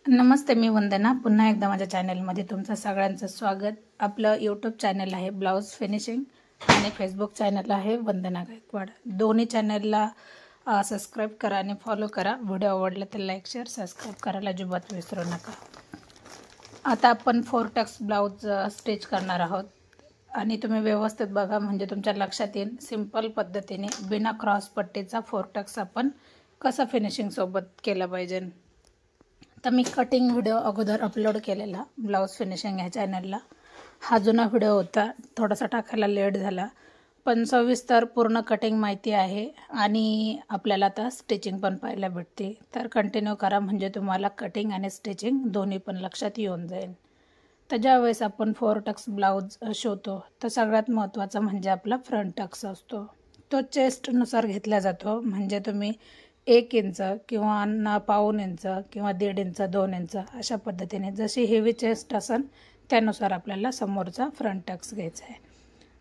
नमस्ते, मी वंदना. पुन्हा एकदा माझ्या चॅनलमध्ये तुमचं सगळ्यांचं स्वागत. आपलं यूट्यूब चॅनल आहे ब्लाऊज फिनिशिंग आणि फेसबुक चॅनल आहे वंदना गायकवाड. दोन्ही चॅनलला सबस्क्राईब करा आणि फॉलो करा. व्हिडिओ आवडला तर लाईक शेअर सबस्क्राईब करायला अजिबात विसरू नका. आता आपण 4 टक्स ब्लाऊज स्टिच करणार आहोत आणि तुम्ही व्यवस्थित बघा म्हणजे तुमच्या लक्षात येईल. सिंपल पद्धतीने बिना क्रॉस पट्टीचा 4 टक्स आपण कसा फिनिशिंगसोबत केला पाहिजे. तर मी कटिंग व्हिडिओ अगोदर अपलोड केलेला ब्लाऊज फिनिशिंग ह्या चॅनलला. हा जुना व्हिडिओ होता, थोडासा टाकायला लेट झाला, पण सविस्तर पूर्ण कटिंग माहिती आहे आणि आपल्याला आता स्टिचिंग पण पाहायला भेटते. तर कंटिन्यू करा म्हणजे तुम्हाला कटिंग आणि स्टिचिंग दोन्ही पण लक्षात येऊन जाईल. तर ज्यावेळेस आपण 4 टक्स ब्लाऊज शिवतो तर सगळ्यात महत्त्वाचा म्हणजे आपला फ्रंट टक्स असतो. तो चेस्टनुसार घेतला जातो. म्हणजे तुम्ही 1 इंच किंवा पाऊण इंच किंवा 1.5 इंच 2 इंच अशा पद्धतीने जशी हेवी चेस्ट असेल त्यानुसार आपल्याला समोरचा फ्रंट टक्स घ्यायचा आहे.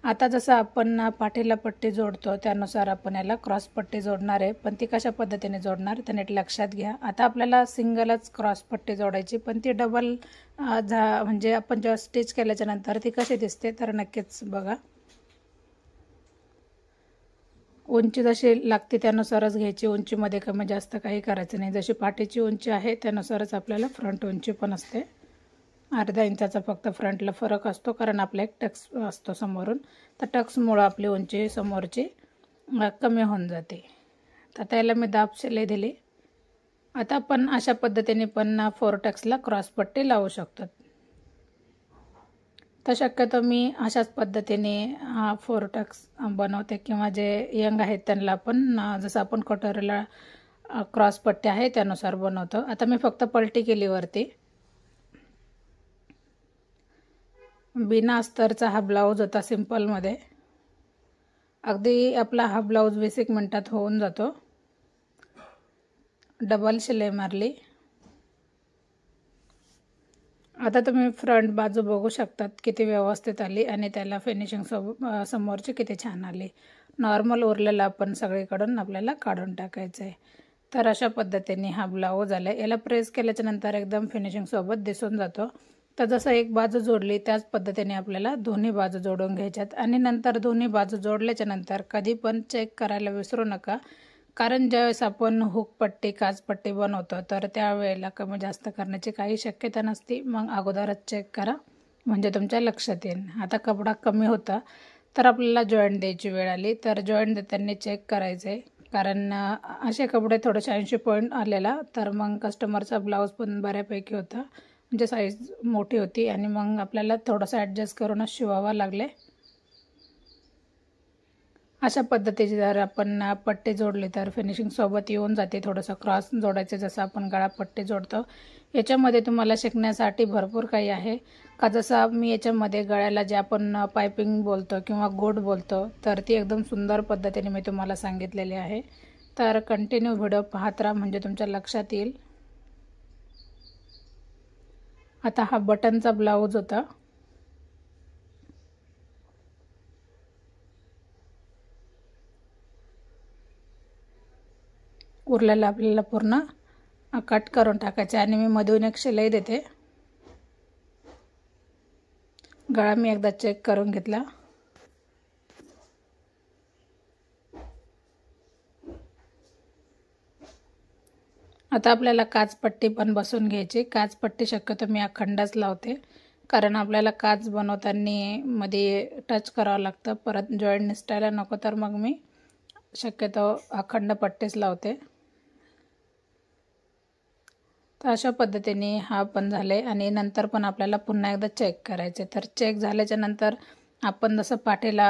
आता जसं आपण पाठीला पट्टी जोडतो त्यानुसार आपण याला क्रॉस पट्टी जोडणार आहे, पण ती कशा पद्धतीने जोडणार ते नीट लक्षात घ्या. आता आपल्याला सिंगलच क्रॉस पट्टी जोडायची, पण ती डबल म्हणजे आपण जेव्हा स्टिच केल्याच्या नंतर ती कशी दिसते तर नक्कीच बघा. उंची जशी लागते त्यानुसारच घ्यायची. उंचीमध्ये कमी जास्त काही करायचं नाही. जशी पाठीची उंची आहे त्यानुसारच आपल्याला फ्रंट उंची पण असते. अर्धा इंचाचा फक्त फ्रंटला फरक असतो, कारण आपला एक टक्स असतो समोरून. तर टक्समुळं आपली उंची समोरची कमी होऊन जाते. तर त्याला मी दाब शिलाई दिली. आता आपण अशा पद्धतीने पण 4 टक्सला क्रॉस पट्टी लावू शकतो. तर शक्यतो मी अशाच पद्धतीने 4 टक्स बनवते किंवा जे यंग आहेत त्यांना पण जसं आपण कटोरीला क्रॉस पट्टी आहे त्यानुसार बनवतो. आता मी फक्त पलटी केली वरती. बिना अस्तरचा हा ब्लाऊज होता सिंपलमध्ये. अगदी आपला हा ब्लाऊज 20 मिनिटात होऊन जातो. डबल शिलाई मारली. आता तुम्ही फ्रंट बाजू बघू शकतात किती व्यवस्थित आली आणि त्याला फिनिशिंग समोरची किती छान आली. नॉर्मल उरलेला आपण सगळीकडून आपल्याला काढून टाकायचं आहे. तर अशा पद्धतीने हा ब्लाऊज आला. याला प्रेस केल्याच्या नंतर एकदम फिनिशिंगसोबत दिसून जातो. तर जसं एक बाजू जोडली त्याच पद्धतीने आपल्याला दोन्ही बाजू जोडून घ्यायच्यात आणि नंतर दोन्ही बाजू जोडल्याच्या नंतर कधी पण चेक करायला विसरू नका, कारण ज्यावेळेस आपण हुकपट्टी काचपट्टी बनवतो तर त्यावेळेला कमी जास्त करण्याची काही शक्यता नसते. मग अगोदरच चेक करा म्हणजे तुमच्या लक्षात येईल. आता कपडा कमी होता तर आपल्याला जॉईंट द्यायची वेळ आली, तर जॉईंट देताना चेक करायचं आहे, कारण असे कपडे थोडेसे 80 पॉईंट आलेला तर मग कस्टमरचा ब्लाऊज पण बऱ्यापैकी होता, म्हणजे साईज मोठी होती आणि मग आपल्याला थोडंसं ॲडजस्ट करूनच शिवावं लागले. अशा पद्धतीची जर आपण पट्टी जोडली तर फिनिशिंगसोबत येऊन जाते. थोडंसं क्रॉस जोडायचं जसं आपण गळापट्टी जोडतो. याच्यामध्ये तुम्हाला शिकण्यासाठी भरपूर काही आहे. का जसं मी याच्यामध्ये गळ्याला जे आपण पायपिंग बोलतो किंवा गोट बोलतो तर ती एकदम सुंदर पद्धतीने मी तुम्हाला सांगितलेली आहे. तर कंटिन्यू व्हिडिओ पाहत राहा म्हणजे तुमच्या लक्षात येईल. आता हा बटनचा ब्लाऊज होता. उरलेला आपल्याला पूर्ण कट करून टाकायचे आणि मी मधून एक शिलाई देते. गळा मी एकदा चेक करून घेतला. आता आपल्याला काचपट्टी पण बसून घ्यायची. काचपट्टी शक्यतो मी अखंडच लावते, कारण आपल्याला काच बनवताना मध्ये टच करावं लागतं, परत जॉईंट निसटायला नको, तर मग मी शक्यतो अखंड पट्टीच लावते. तर अशा पद्धतीने हा पण झाले आणि नंतर पण आपल्याला पुन्हा एकदा चेक करायचे. तर चेक झाल्याच्या नंतर आपण जसं पाठीला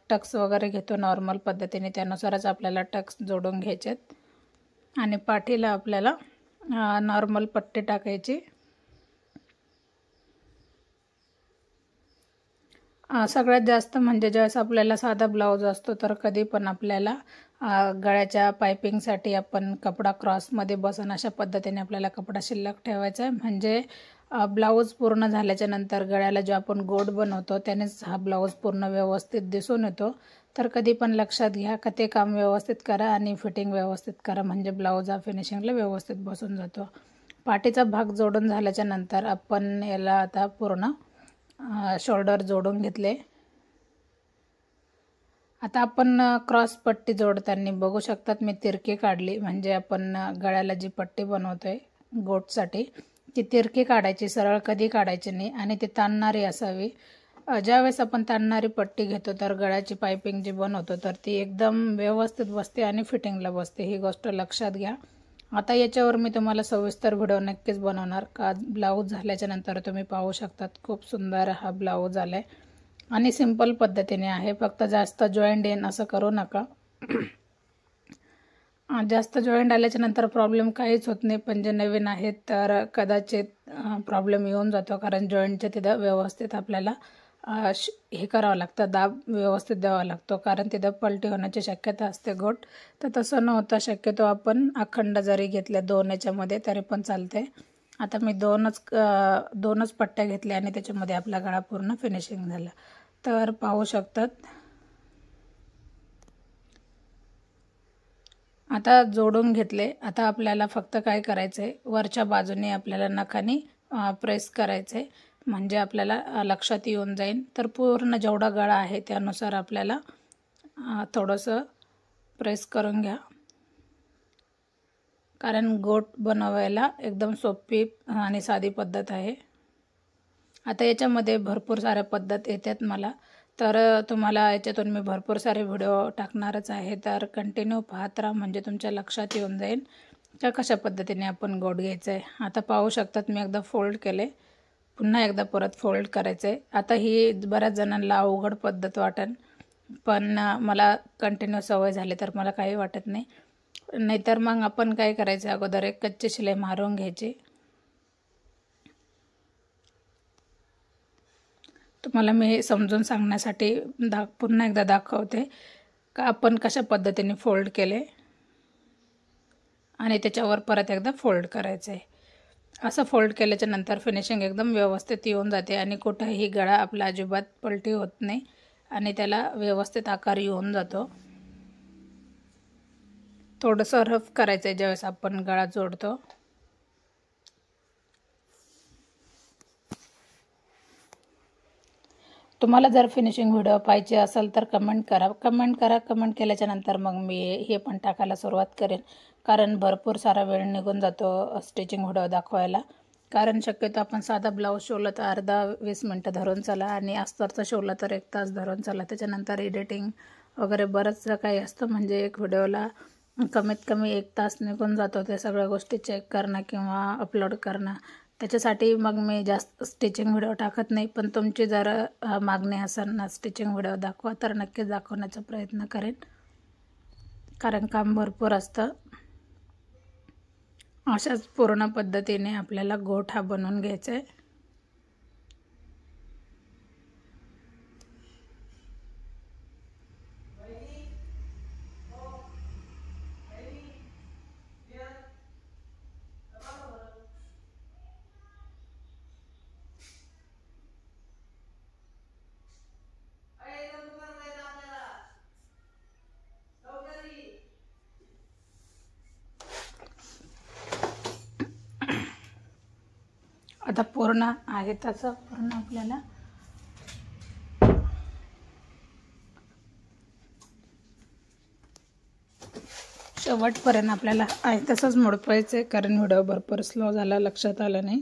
टक्स वगैरे घेतो नॉर्मल पद्धतीने त्यानुसारच आपल्याला टक्स जोडून घ्यायचेत आणि पाठीला आपल्याला नॉर्मल पट्टी टाकायची. सगळ्यात जास्त म्हणजे ज्यावेळेस आपल्याला साधा ब्लाऊज असतो तर कधी पण आपल्याला गळ्याच्या पायपिंगसाठी आपण कपडा क्रॉसमध्ये बसन अशा पद्धतीने आपल्याला कपडा शिल्लक ठेवायचा आहे. म्हणजे ब्लाऊज पूर्ण झाल्याच्या नंतर गळ्याला जो आपण गोट बनवतो त्यानेच हा ब्लाऊज पूर्ण व्यवस्थित दिसून येतो. तर कधी पण लक्षात घ्या का ते काम व्यवस्थित करा आणि फिटिंग व्यवस्थित करा म्हणजे ब्लाऊज हा फिनिशिंगला व्यवस्थित बसून जातो. पाठीचा भाग जोडून झाल्याच्या नंतर आपण याला आता पूर्ण शोल्डर जोडून घेतले। आता आपण क्रॉस पट्टी जोडताना बघू शकतात मी तिरकी काढली, म्हणजे आपण गळ्याला जी पट्टी बनवतोय गोटसाठी ती तिरकी काढायची, सरळ कधी काढायची नाही आणि ती ताणणारी असावी। ज्यावेळेस आपण ताणणारी पट्टी घेतो तर गळ्याची पायपिंग जी बनवतो तर ती एकदम व्यवस्थित बसते आणि फिटिंगला बसते, ही गोष्ट लक्षात घ्या। आता याच्यावर मी तुम्हाला सविस्तर व्हिडिओ नक्कीच बनवणार का ब्लाऊज झाल्याच्या नंतर तुम्ही पाहू शकतात खूप सुंदर हा ब्लाऊज आलाय आणि सिंपल पद्धतीने आहे, फक्त जास्त जॉईंट येईन असं करू नका। जास्त जॉईंट आल्याच्या नंतर प्रॉब्लेम काहीच होत नाही, पण जे नवीन आहेत तर कदाचित प्रॉब्लेम येऊन जातो, कारण जॉईंटच्या तिथं व्यवस्थित आपल्याला हे करावं लागतं, दाब व्यवस्थित द्यावा लागतो, कारण तिथं पलटी होण्याची शक्यता असते गोट। तर तसं न होता शक्यतो आपण अखंड जरी घेतल्या 2 याच्यामध्ये तरी पण चालते। आता मी दोनच पट्ट्या घेतल्या आणि त्याच्यामध्ये आपला गळा पूर्ण फिनिशिंग झाला, तर पाहू शकतात। आता जोडून घेतले। आता आपल्याला फक्त काय करायचं आहे, वरच्या बाजूने आपल्याला नखाने प्रेस करायचं आहे, म्हणजे आपल्याला लक्षात येऊन जाईल। तर पूर्ण जेवढा गळा आहे त्यानुसार आपल्याला थोडंसं प्रेस करून घ्या, कारण गोट बनवायला एकदम सोपी आणि साधी पद्धत आहे। आता याच्यामध्ये भरपूर साऱ्या पद्धत येतात मला, तर तुम्हाला याच्यातून मी भरपूर सारे व्हिडिओ टाकणारच आहे, तर कंटिन्यू पाहत राहा, म्हणजे तुमच्या लक्षात येऊन जाईल का कशा पद्धतीने आपण गोट घ्यायचं आहे। आता पाहू शकतात मी एकदा फोल्ड केले, पुन्हा एकदा परत फोल्ड करायचं आहे। आता ही बऱ्याच जणांना अवघड पद्धत वाटेल, पण मला कंटिन्यू सवय झाली तर मला काही वाटत नाही। नाहीतर मग आपण काय करायचं, अगोदर एक कच्ची शिलाई मारून घ्यायची। तुम्हाला मी समजून सांगण्यासाठी पुन्हा एकदा दाखवते का आपण कशा पद्धतीने फोल्ड केले आणि त्याच्यावर परत एकदा फोल्ड करायचं आहे। असं फोल्ड केल्याच्या नंतर फिनिशिंग एकदम व्यवस्थित येऊन जाते आणि कुठेही गळा आपला अजिबात पलटी होत नाही आणि त्याला व्यवस्थित आकार येऊन जातो। थोडंसं रफ करायचं आहे ज्यावेळेस आपण गळा जोडतो। तुम्हाला जर फिनिशिंग व्हिडिओ पाहिजे असेल तर कमेंट करा, कमेंट केल्याच्या नंतर मग मी हे पण टाकायला सुरुवात करेन, कारण भरपूर सारा वेळ निघून जातो स्टिचिंग व्हिडिओ दाखवायला। कारण शक्यतो आपण साधा ब्लाऊज शिवलं तर 10-20 मिनटं धरून चला आणि अस्तरचं शिवलं तर 1 तास धरून चला, त्याच्यानंतर एडिटिंग वगैरे बरंचसं काही असतं, म्हणजे एक व्हिडिओला कमीत कमी 1 तास निघून जातो ते सगळ्या गोष्टी चेक करणं किंवा अपलोड करणं। त्याच्यासाठी मग मी जास्त स्टिचिंग व्हिडिओ टाकत नाही, पण तुमची जर मागणी असेल ना स्टिचिंग व्हिडिओ दाखवा तर नक्कीच दाखवण्याचा प्रयत्न करेन, कारण काम भरपूर असतं। अशाच पूर्ण पद्धतीने आपल्याला गोट हा बनवून घ्यायचा आहे। आता पूर्ण आहे तसं पूर्ण आपल्याला शेवटपर्यंत आपल्याला आहे तसंच मोडपायचं आहे, कारण व्हिडिओ भरपूर स्लो झाला, लक्षात आलं नाही।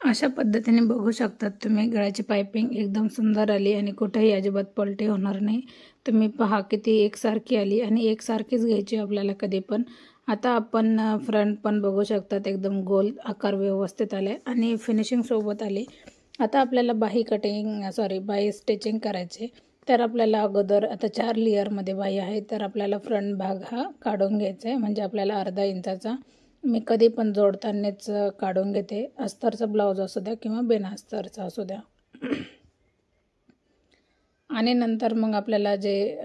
अशा पद्धतीने बघू शकतात तुम्ही, गळ्याची पायपिंग एकदम सुंदर आली आणि कुठेही अजिबात पलटी होणार नाही। तुम्ही पहा किती एकसारखी आली आणि एकसारखीच घ्यायची आपल्याला कधी पण। आता आपण फ्रंट पण बघू शकतात, एकदम गोल आकार व्यवस्थित आले आणि फिनिशिंग सोबत आली। आता आपल्याला बाही स्टिचिंग करायचे, तर आपल्याला अगोदर आता 4 लेयरमध्ये बाही आहे, तर आपल्याला फ्रंट भाग हा काढून घ्यायचा आहे, म्हणजे आपल्याला अर्धा इंचाचा मी कधी पण जोडतानाच काढून घेते। अस्तरचा ब्लाऊज असू द्या किंवा बिना अस्तरचा असू द्या। आणि नंतर मग आपल्याला जे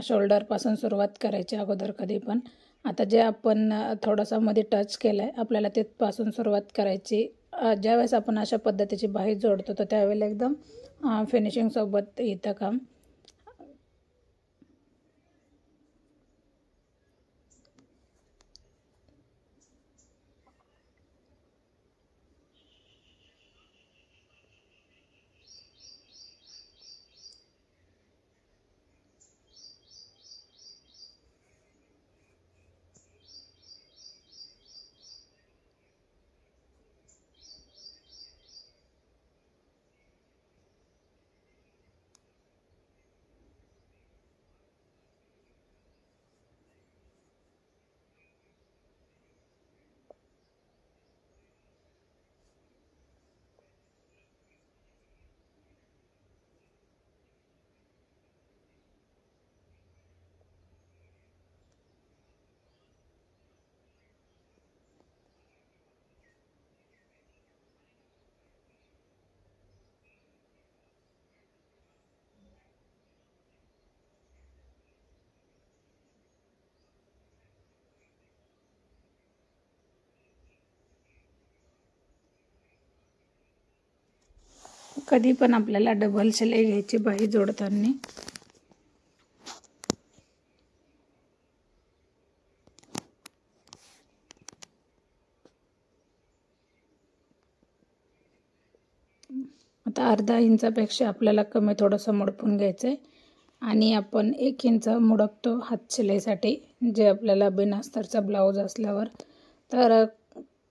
शोल्डरपासून सुरुवात करायची अगोदर कधी पण। आता जे आपण थोडासा मध्ये टच केला आहे, आपल्याला तिथपासून सुरुवात करायची। ज्यावेळेस आपण अशा पद्धतीची बाही जोडतो तर त्यावेळेला एकदम फिनिशिंगसोबत येतं काम। कधी पण आपल्याला डबल शिलाई घ्यायची बाही जोडताना। आता अर्धा इंचापेक्षा आपल्याला कमी थोडंसं मडपून घ्यायचं आहे आणि आपण 1 इंच मुडपतो हात शिलाईसाठी, जे आपल्याला बिना अस्तरचा ब्लाऊज असल्यावर। तर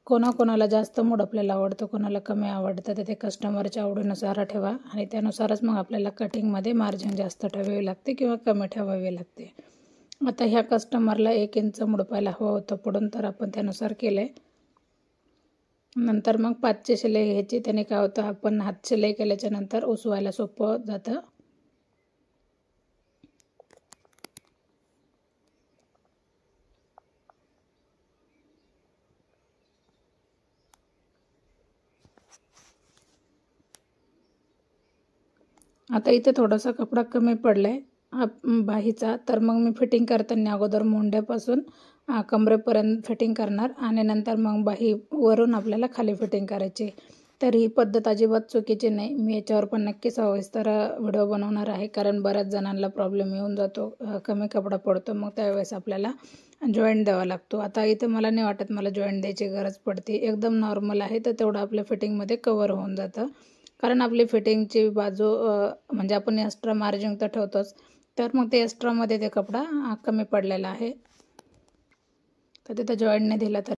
कोणाकोणाला जास्त मुडपलेलं आवडतं, कोणाला कमी आवडतं, तर ते कस्टमरच्या आवडीनुसार ठेवा आणि त्यानुसारच मग आपल्याला कटिंगमध्ये मार्जिन जास्त ठेवावे लागते किंवा कमी ठेवावे लागते। आता ह्या कस्टमरला 1 इंच मुडपायला हवं होतं पुढून, तर आपण त्यानुसार केलं आहे। नंतर मग 5ची शिलाई घ्यायची, त्याने काय होतं आपण हात शिलाई केल्याच्या नंतर उसवायला सोपं जातं। आता इथे थोडासा कपडा कमी पडलाय बाहीचा, तर मग मी फिटिंग करताना अगोदर मोंढ्यापासून कमरेपर्यंत फिटिंग करणार आणि नंतर मग बाही वरून आपल्याला खाली फिटिंग करायची। तर ही पद्धत अजिबात चुकीची नाही। मी याच्यावर पण नक्की सविस्तर व्हिडिओ बनवणार आहे, कारण बऱ्याच जणांना प्रॉब्लेम येऊन जातो, कमी कपडा पडतो, मग त्यावेळेस आपल्याला जॉईंट द्यावा लागतो। आता इथे मला नाही वाटत मला जॉईंट द्यायची गरज पडते, एकदम नॉर्मल आहे, तर तेवढं आपल्या फिटिंगमध्ये कवर होऊन जातं। कारण आपली फिटिंगची बाजू म्हणजे आपण एक्स्ट्रा मार्जिन तर ठेवतोच, तर मग ते एक्स्ट्रामध्ये ते कपडा कमी पडलेला आहे, तर तिथं जॉईंट नाही दिला तर